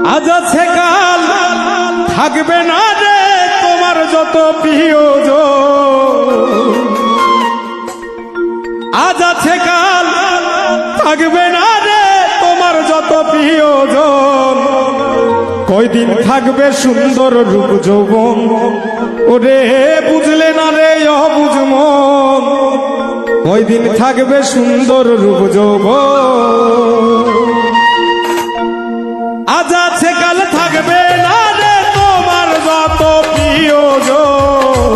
আজ আছে কাল থাকবে না রে তোমার যত প্রিয়জন। আজ আছে কাল থাকবে না রে তোমার যত প্রিয়জন। কয়দিন থাকবে সুন্দর রূপ যৌবন, ওরে বুঝলে না রে অবুঝ মন। কয়দিন থাকবে সুন্দর রূপ যৌবন। আজ আছে কাল থাকবে না রে তোমার যত প্রিয়জন।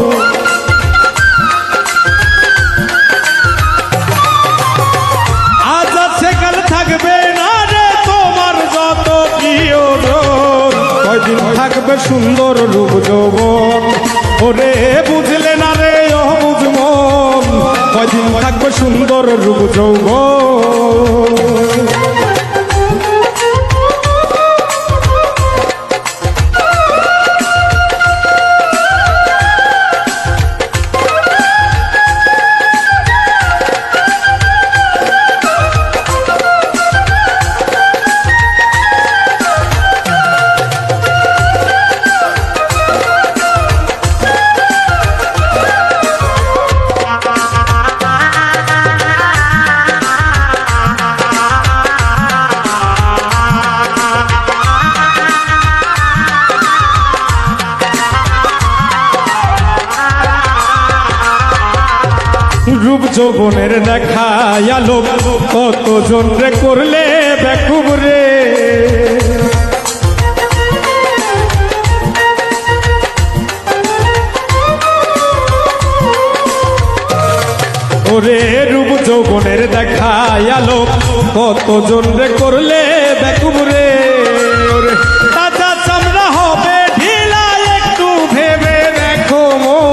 আজ আছে কাল থাকবে না রে তোমার যত প্রিয়জন। কয়দিন থাকবে সুন্দর রূপ যৌবন, ওরে বুঝলে না রে অবুঝ মন। কয়দিন থাকবে সুন্দর রূপ যৌবন। রূপ যৌবনের দেখা আলো কতজন রে করলে বেকুব রে। ওরে রূপ যৌবনের দেখা আলো কতজন রে করলে বেকুব রে। ওরে তাজা চামড়া হবে ঢিলা একটু ভেবে দেখো মন।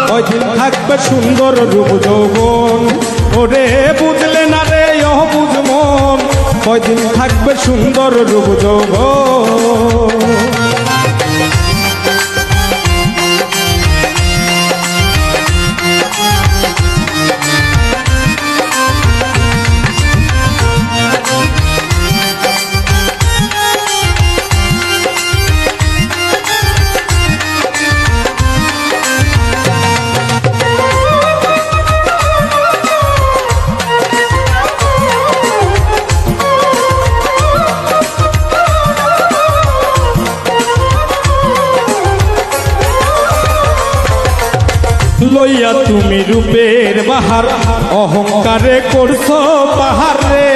কয়দিন থাকবে সুন্দর রূপ যৌবন, ওরে বুঝলে না রে অবুঝ মন। কয়দিন থাকবে সুন্দর রূপ যৌবন। লইয়া তুমি রূপের বাহার অহংকারে করছো পাহাড় রে।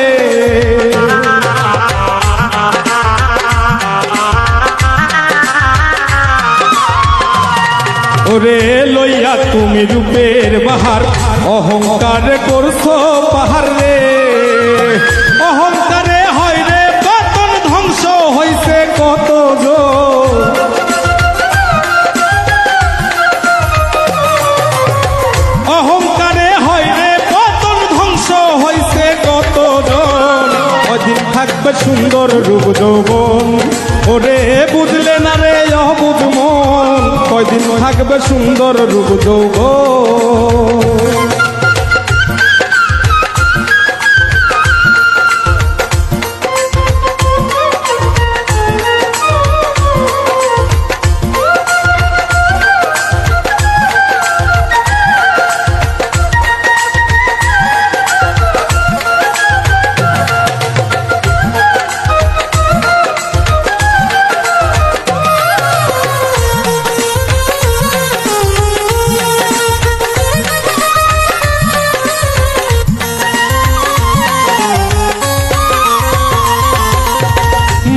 ওরে লইয়া তুমি রূপের বাহার অহংকারে করছো পাহাড় রে। অহংকারে হয় রে পতন, ধ্বংস হইছে কত জন। অহংকারে হয় রে পতন, ধ্বংস হইছে কতজন। কয়দিন থাকবে সুন্দর রূপ যৌবন, ওরে বুঝলে না রে অবুঝ মন। কয়দিন থাকবে সুন্দর রূপ যৌবন।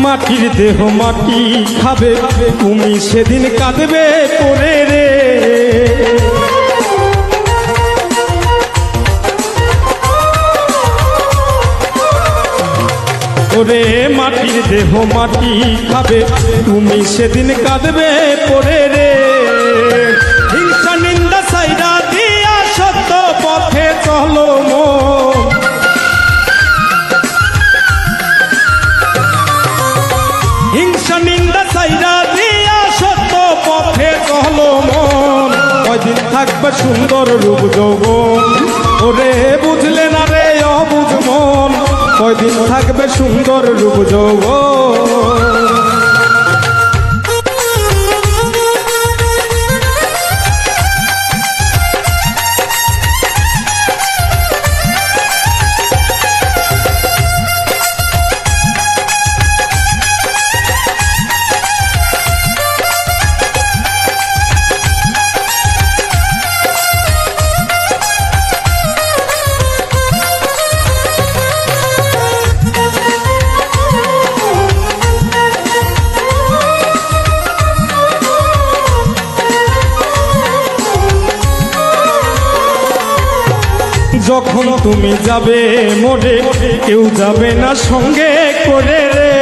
মাটির দেহ মাটি খাবে, তুমি সেদিন কাঁদবে পরে রে। ওরে মাটির দেহ মাটি খাবে, তুমি সেদিন কাঁদবে পরে রে। হিংসা নিন্দা সাইরা দিয়া সত্য পথে চলো মন। হিংসা নিন্দা সাইরা দিয়া সত্য পথে চলো মন। কয়দিন থাকবে সুন্দর রূপ যৌবন। ওরে বুঝলে না রে অবুঝ মন, কয়দিন থাকবে সুন্দর রূপ যৌবন। যখন তুমি যাবে মোরে কেউ যাবে না সঙ্গে করে রে,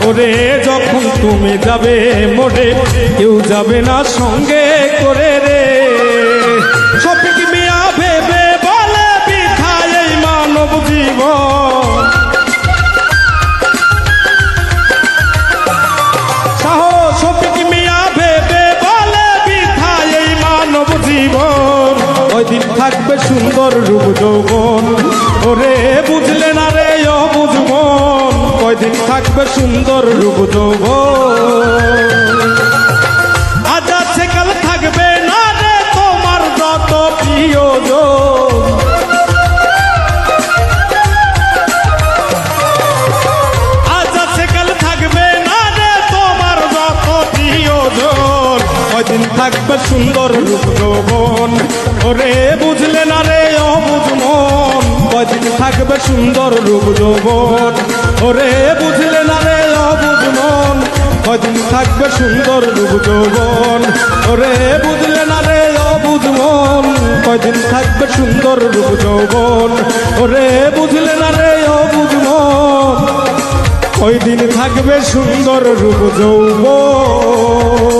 ওরে যখন তুমি যাবে মোরে কেউ যাবে না সঙ্গে করে রে। শফিক মিয়া ভেবে বলে বৃথায় এই মানব জীবন, কয়দিন থাকবে সুন্দর রূপ যৌবন। ওরে বুঝলে না রে অবুঝ মন, কয়দিন থাকবে সুন্দর রূপ যৌবন। আজ আছে কাল থাকবে না রে তোমার যত প্রিয়জন, আজ আছে কাল থাকবে না রে তোমার যত প্রিয়জন, কয়দিন থাকবে সুন্দর রূপ যৌবন। ওরে বুঝলে না রে অবুঝ মন, কয়দিন থাকবে সুন্দর রূপ যৌবন। ওরে বুঝলে না রে অবুঝ মন, কয়দিন থাকবে সুন্দর রূপ যৌবন। ওরে বুঝলে না রে অবুঝ মন, কয়দিন থাকবে সুন্দর রূপ যৌবন। ওরে বুঝলে না রে অবুঝ মন, কয়দিন থাকবে সুন্দর রূপ যৌবন।